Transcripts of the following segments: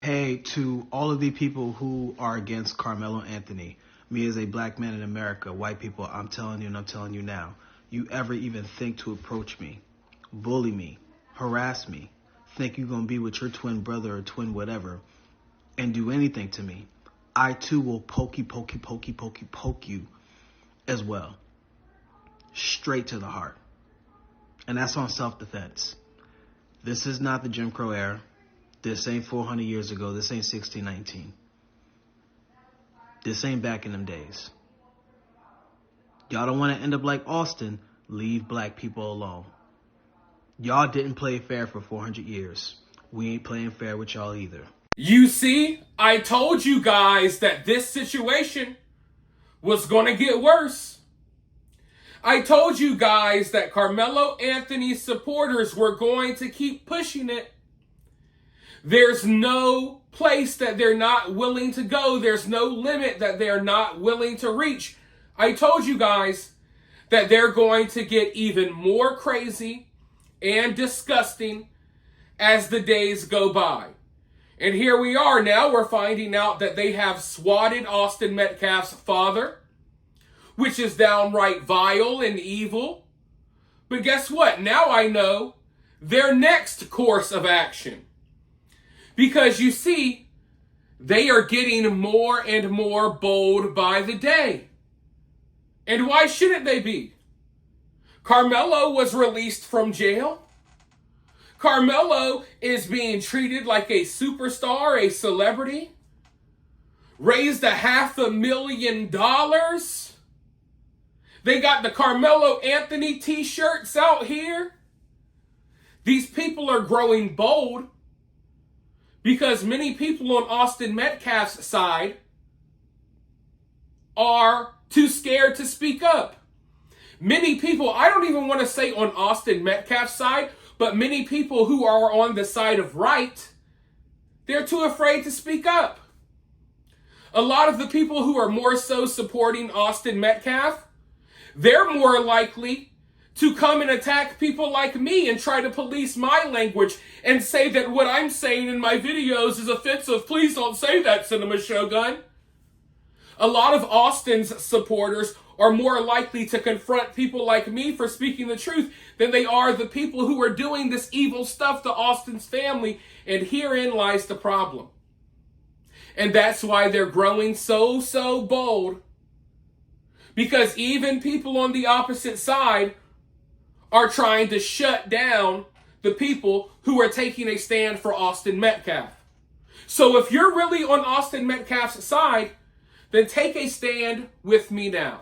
Hey, to all of the people who are against Carmelo Anthony, me as a black man in America, white people, I'm telling you and I'm telling you now, you ever even think to approach me, bully me, harass me, think you're going to be with your twin brother or twin whatever, and do anything to me, I too will poke you as well. Straight to the heart. And that's on self-defense. This is not the Jim Crow era. This ain't 400 years ago. This ain't 1619. This ain't back in them days. Y'all don't want to end up like Austin. Leave black people alone. Y'all didn't play fair for 400 years. We ain't playing fair with y'all either. You see, I told you guys that this situation was going to get worse. I told you guys that Carmelo Anthony's supporters were going to keep pushing it. There's no place that they're not willing to go. There's no limit that they're not willing to reach. I told you guys that they're going to get even more crazy and disgusting as the days go by. And here we are now. We're finding out that they have swatted Austin Metcalf's father, which is downright vile and evil. But guess what? Now I know their next course of action. Because you see, they are getting more and more bold by the day. And why shouldn't they be? Carmelo was released from jail. Carmelo is being treated like a superstar, a celebrity. Raised $500,000. They got the Carmelo Anthony t-shirts out here. These people are growing bold because many people on Austin Metcalf's side are too scared to speak up. Many people, I don't even want to say on Austin Metcalf's side, but many people who are on the side of right, they're too afraid to speak up. A lot of the people who are more so supporting Austin Metcalf, they're more likely to come and attack people like me and try to police my language and say that what I'm saying in my videos is offensive. Please don't say that, Cinema Shogun. A lot of Austin's supporters are more likely to confront people like me for speaking the truth than they are the people who are doing this evil stuff to Austin's family. And herein lies the problem. And that's why they're growing so bold. Because even people on the opposite side are trying to shut down the people who are taking a stand for Austin Metcalf. So if you're really on Austin Metcalf's side, then take a stand with me now.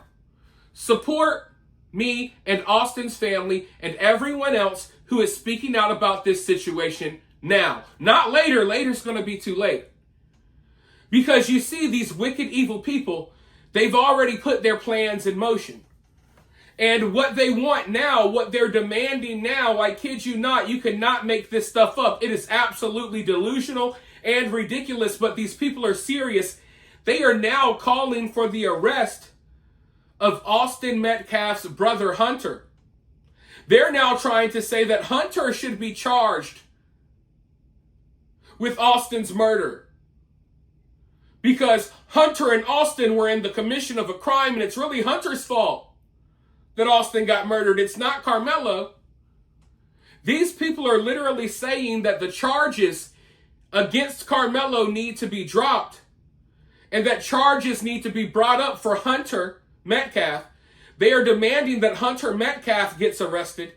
Support me and Austin's family and everyone else who is speaking out about this situation now. Not later. Later's going to be too late. Because you see, these wicked, evil people, they've already put their plans in motion. And what they want now, what they're demanding now, I kid you not, you cannot make this stuff up. It is absolutely delusional and ridiculous, but these people are serious. They are now calling for the arrest of Austin Metcalf's brother, Hunter. They're now trying to say that Hunter should be charged with Austin's murder. Because Hunter and Austin were in the commission of a crime, and it's really Hunter's fault that Austin got murdered. It's not Carmelo. These people are literally saying that the charges against Carmelo need to be dropped and that charges need to be brought up for Hunter Metcalf. They are demanding that Hunter Metcalf gets arrested,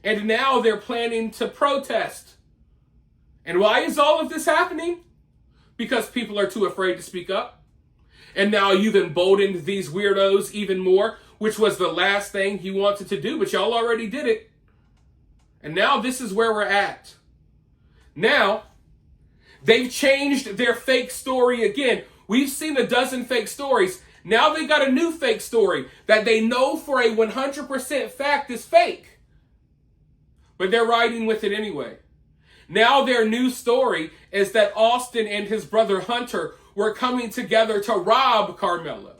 and now they're planning to protest. And why is all of this happening? Because people are too afraid to speak up. And now you've emboldened these weirdos even more, which was the last thing you wanted to do, but y'all already did it. And now this is where we're at. Now, they've changed their fake story again. We've seen a dozen fake stories. Now they got a new fake story that they know for a 100% fact is fake. But they're riding with it anyway. Now their new story is that Austin and his brother Hunter were coming together to rob Carmelo.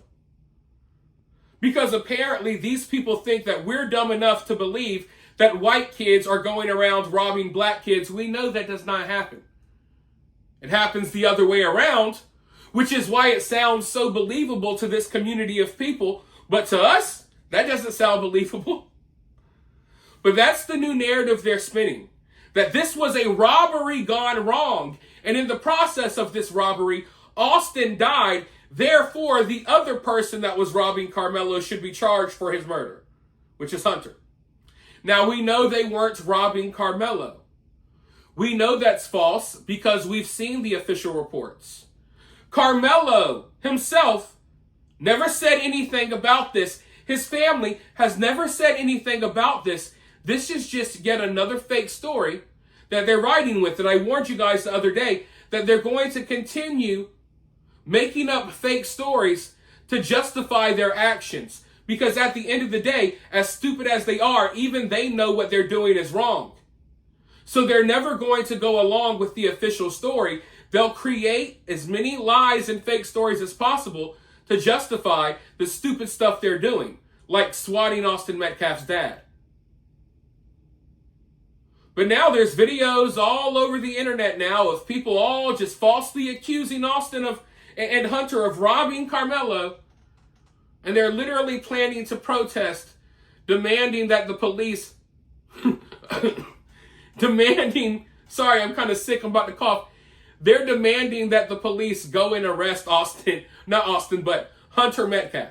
Because apparently these people think that we're dumb enough to believe that white kids are going around robbing black kids. We know that does not happen. It happens the other way around, which is why it sounds so believable to this community of people. But to us, that doesn't sound believable. But that's the new narrative they're spinning. That this was a robbery gone wrong. And in the process of this robbery, Austin died. Therefore, the other person that was robbing Karmelo should be charged for his murder, which is Hunter. Now, we know they weren't robbing Karmelo. We know that's false because we've seen the official reports. Karmelo himself never said anything about this. His family has never said anything about this. This is just yet another fake story that they're writing with. And I warned you guys the other day that they're going to continue making up fake stories to justify their actions. Because at the end of the day, as stupid as they are, even they know what they're doing is wrong. So they're never going to go along with the official story. They'll create as many lies and fake stories as possible to justify the stupid stuff they're doing, like swatting Austin Metcalf's dad. But now there's videos all over the internet now of people all just falsely accusing Austin and Hunter of robbing Karmelo. And they're literally planning to protest, demanding that the police, sorry, I'm kind of sick, I'm about to cough. They're demanding that the police go and arrest but Hunter Metcalf.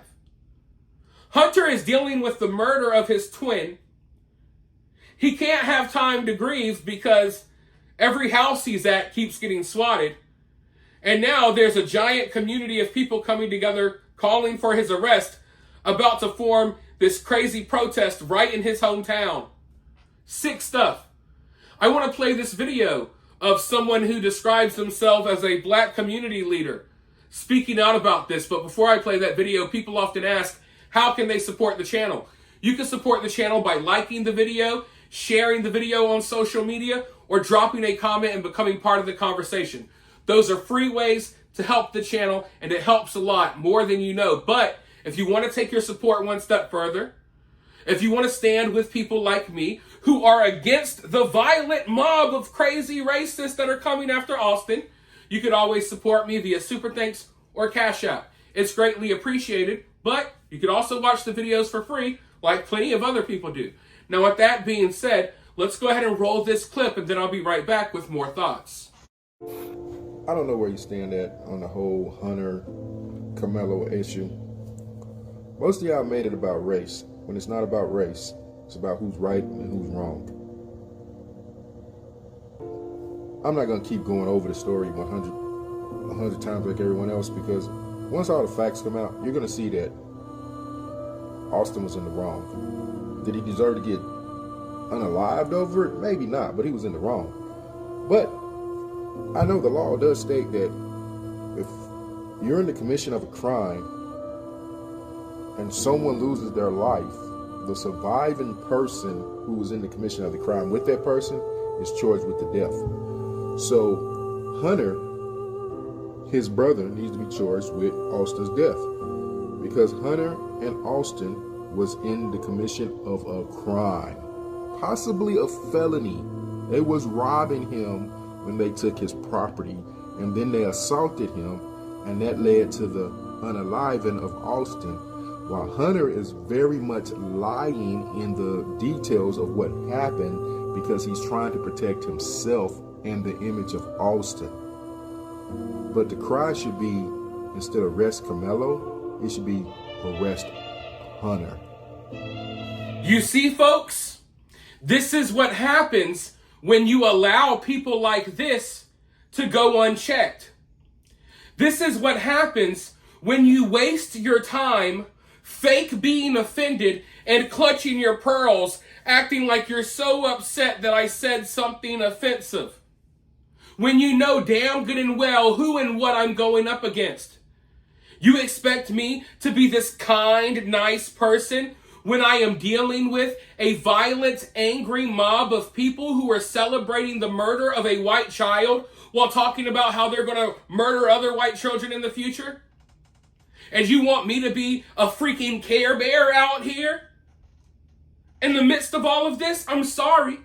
Hunter is dealing with the murder of his twin. He can't have time to grieve because every house he's at keeps getting swatted. And now there's a giant community of people coming together calling for his arrest, about to form this crazy protest right in his hometown. Sick stuff. I want to play this video of someone who describes himself as a black community leader speaking out about this. But before I play that video, people often ask, how can they support the channel? You can support the channel by liking the video, sharing the video on social media, or dropping a comment and becoming part of the conversation. Those are free ways to help the channel, and it helps a lot, more than you know. But if you want to take your support one step further, if you want to stand with people like me who are against the violent mob of crazy racists that are coming after Austin, you could always support me via Super Thanks or Cash App. It's greatly appreciated, but you could also watch the videos for free like plenty of other people do. Now, with that being said, let's go ahead and roll this clip, and then I'll be right back with more thoughts. I don't know where you stand at on the whole Hunter Karmelo issue. Most of y'all made it about race. When it's not about race, it's about who's right and who's wrong. I'm not going to keep going over the story 100 times like everyone else, because once all the facts come out, you're going to see that Austin was in the wrong. Did he deserve to get unalived over it? Maybe not, but he was in the wrong. But I know the law does state that if you're in the commission of a crime and someone loses their life, the surviving person who was in the commission of the crime with that person is charged with the death. So Hunter, his brother, needs to be charged with Austin's death, because Hunter and Austin was in the commission of a crime, possibly a felony. They was robbing him when they took his property, and then they assaulted him, and that led to the unaliving of Austin, while Hunter is very much lying in the details of what happened because he's trying to protect himself and the image of Austin. But the cry should be, instead of arrest Karmelo, it should be arrest Hunter. You see, folks, this is what happens when you allow people like this to go unchecked. This is what happens when you waste your time fake being offended and clutching your pearls, acting like you're so upset that I said something offensive, when you know damn good and well who and what I'm going up against. You expect me to be this kind, nice person when I am dealing with a violent, angry mob of people who are celebrating the murder of a white child while talking about how they're going to murder other white children in the future? And you want me to be a freaking Care Bear out here in the midst of all of this? I'm sorry.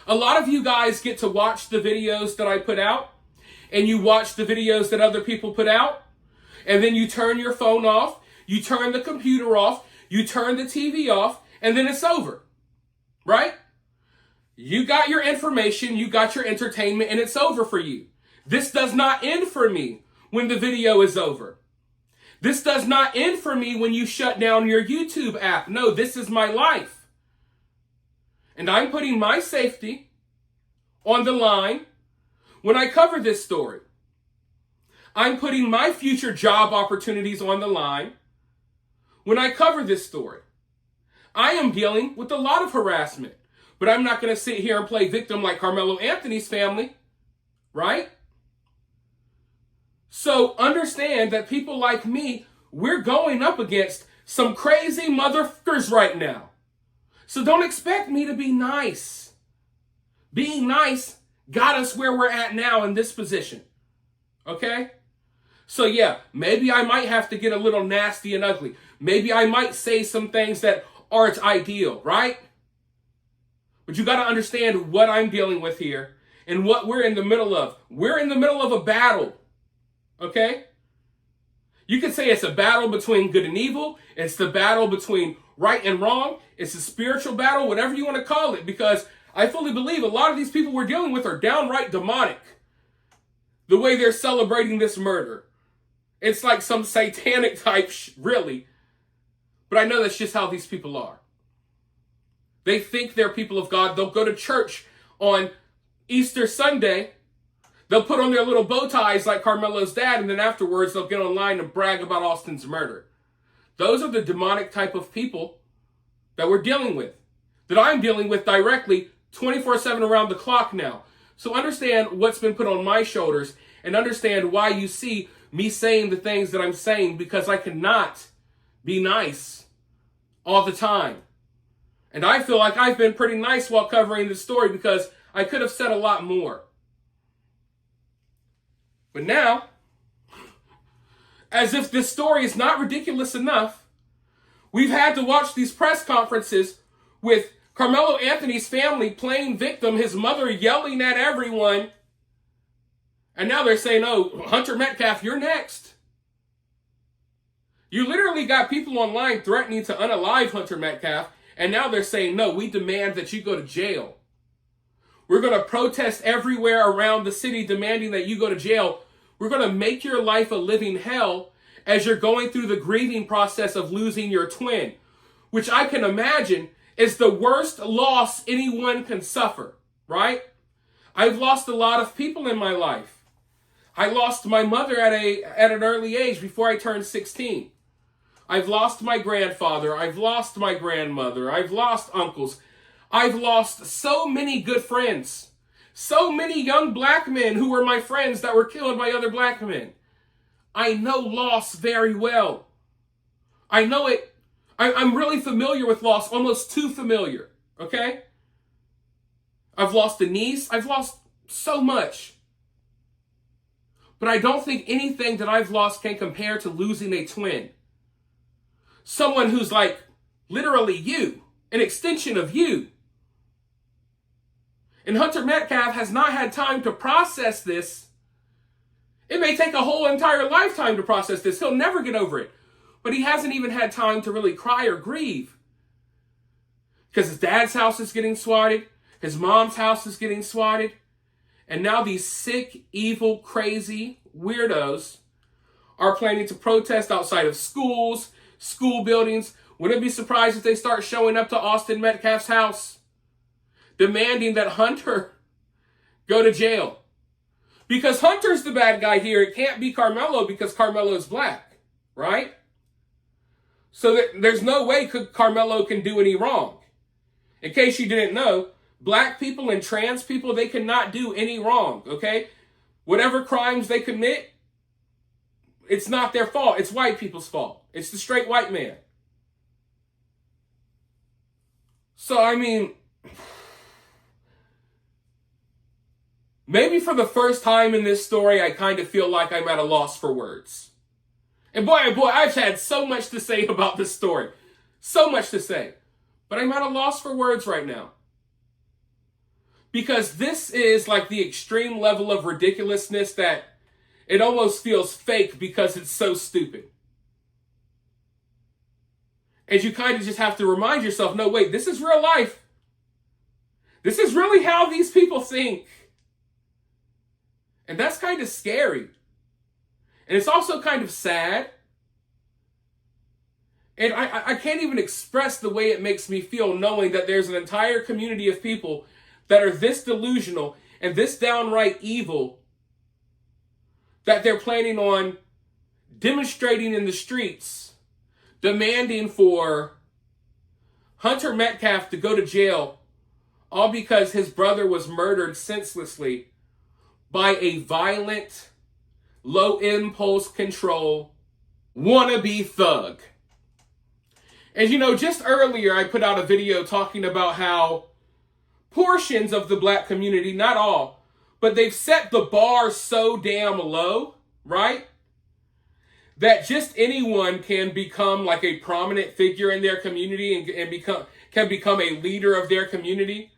A lot of you guys get to watch the videos that I put out, and you watch the videos that other people put out, and then you turn your phone off, you turn the computer off, you turn the TV off, and then it's over, right? You got your information, you got your entertainment, and it's over for you. This does not end for me when the video is over. This does not end for me when you shut down your YouTube app. No, this is my life. And I'm putting my safety on the line when I cover this story. I'm putting my future job opportunities on the line when I cover this story. I am dealing with a lot of harassment, but I'm not going to sit here and play victim like Karmelo Anthony's family, right? So understand that people like me, we're going up against some crazy motherfuckers right now. So don't expect me to be nice. Being nice got us where we're at now in this position. Okay? So yeah, maybe I might have to get a little nasty and ugly. Maybe I might say some things that aren't ideal, right? But you got to understand what I'm dealing with here and what we're in the middle of. We're in the middle of a battle. Okay? You could say it's a battle between good and evil. It's the battle between right and wrong. It's a spiritual battle, whatever you want to call it, because I fully believe a lot of these people we're dealing with are downright demonic. The way they're celebrating this murder. It's like some satanic type really. But I know that's just how these people are. They think they're people of God. They'll go to church on Easter Sunday. They'll put on their little bow ties like Karmelo's dad, and then afterwards they'll get online and brag about Austin's murder. Those are the demonic type of people that we're dealing with, that I'm dealing with directly 24/7 around the clock now. So understand what's been put on my shoulders and understand why you see me saying the things that I'm saying, because I cannot be nice all the time. And I feel like I've been pretty nice while covering this story because I could have said a lot more. But now, as if this story is not ridiculous enough, we've had to watch these press conferences with Karmelo Anthony's family playing victim, his mother yelling at everyone. And now they're saying, oh, Hunter Metcalf, you're next. You literally got people online threatening to unalive Hunter Metcalf. And now they're saying, no, we demand that you go to jail. We're going to protest everywhere around the city demanding that you go to jail. We're going to make your life a living hell as you're going through the grieving process of losing your twin, which I can imagine is the worst loss anyone can suffer, right? I've lost a lot of people in my life. I lost my mother at an early age before I turned 16. I've lost my grandfather. I've lost my grandmother. I've lost uncles. I've lost so many good friends. So many young black men who were my friends that were killed by other black men. I know loss very well. I know it. I'm really familiar with loss, almost too familiar, okay? I've lost a niece. I've lost so much. But I don't think anything that I've lost can compare to losing a twin. Someone who's like literally you, an extension of you. And Hunter Metcalf has not had time to process this. It may take a whole entire lifetime to process this. He'll never get over it. But he hasn't even had time to really cry or grieve. Because his dad's house is getting swatted. His mom's house is getting swatted. And now these sick, evil, crazy weirdos are planning to protest outside of schools, school buildings. Wouldn't be surprised if they start showing up to Austin Metcalf's house, demanding that Hunter go to jail. Because Hunter's the bad guy here. It can't be Karmelo because Karmelo is black, right? So there's no way Karmelo can do any wrong. In case you didn't know, black people and trans people, they cannot do any wrong, okay? Whatever crimes they commit, it's not their fault. It's white people's fault. It's the straight white man. So, I mean, maybe for the first time in this story, I kind of feel like I'm at a loss for words. And boy, I've had so much to say about this story. So much to say. But I'm at a loss for words right now. Because this is like the extreme level of ridiculousness that it almost feels fake because it's so stupid. And you kind of just have to remind yourself, no, wait, this is real life. This is really how these people think. And that's kind of scary. And it's also kind of sad. And I can't even express the way it makes me feel knowing that there's an entire community of people that are this delusional and this downright evil that they're planning on demonstrating in the streets, demanding for Hunter Metcalf to go to jail, all because his brother was murdered senselessly by a violent, low impulse control, wannabe thug. And you know, just earlier I put out a video talking about how portions of the black community, not all, but they've set the bar so damn low, right? That just anyone can become like a prominent figure in their community and can become a leader of their community.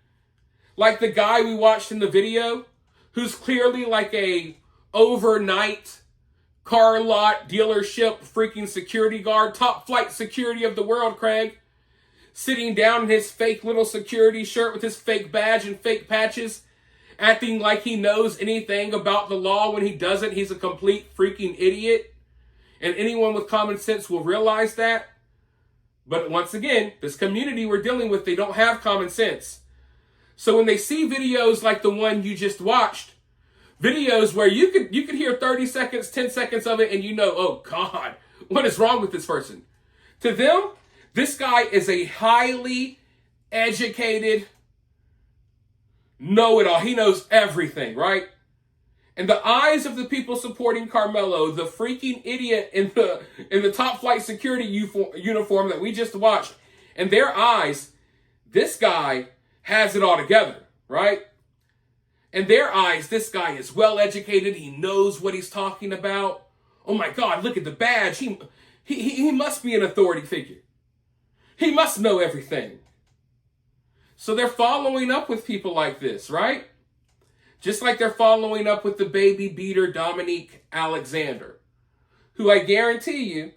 Like the guy we watched in the video, who's clearly like a overnight car lot dealership freaking security guard, top flight security of the world, Craig, sitting down in his fake little security shirt with his fake badge and fake patches, acting like he knows anything about the law when he doesn't. He's a complete freaking idiot. And anyone with common sense will realize that. But once again, this community we're dealing with, they don't have common sense. So when they see videos like the one you just watched, videos where you could hear 30 seconds, 10 seconds of it, and you know, oh God, what is wrong with this person? To them, this guy is a highly educated know-it-all. He knows everything, right? In the eyes of the people supporting Karmelo, the freaking idiot in the top flight security uniform that we just watched, in their eyes, this guy has it all together, right? In their eyes, this guy is well educated. He knows what he's talking about. Oh my God, look at the badge. He must be an authority figure. He must know everything. So they're following up with people like this, right? Just like they're following up with the baby beater Dominique Alexander, who I guarantee you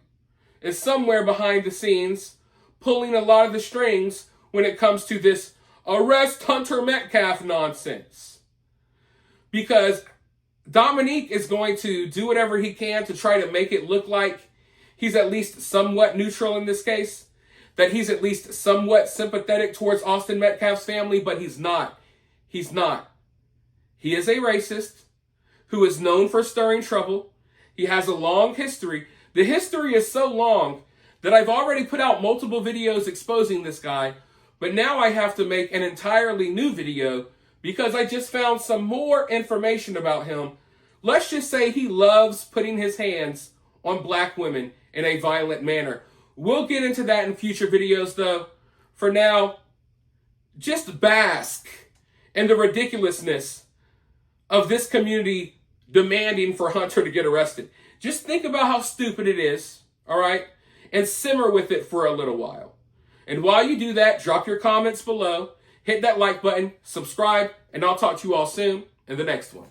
is somewhere behind the scenes pulling a lot of the strings when it comes to this arrest Hunter Metcalf nonsense. Because Dominique is going to do whatever he can to try to make it look like he's at least somewhat neutral in this case, that he's at least somewhat sympathetic towards Austin Metcalf's family, but he's not. He's not. He is a racist who is known for stirring trouble. He has a long history. The history is so long that I've already put out multiple videos exposing this guy, but now I have to make an entirely new video because I just found some more information about him. Let's just say he loves putting his hands on black women in a violent manner. We'll get into that in future videos, though. For now, just bask in the ridiculousness of this community demanding for Hunter to get arrested. Just think about how stupid it is, all right? And simmer with it for a little while. And while you do that, drop your comments below, hit that like button, subscribe, and I'll talk to you all soon in the next one.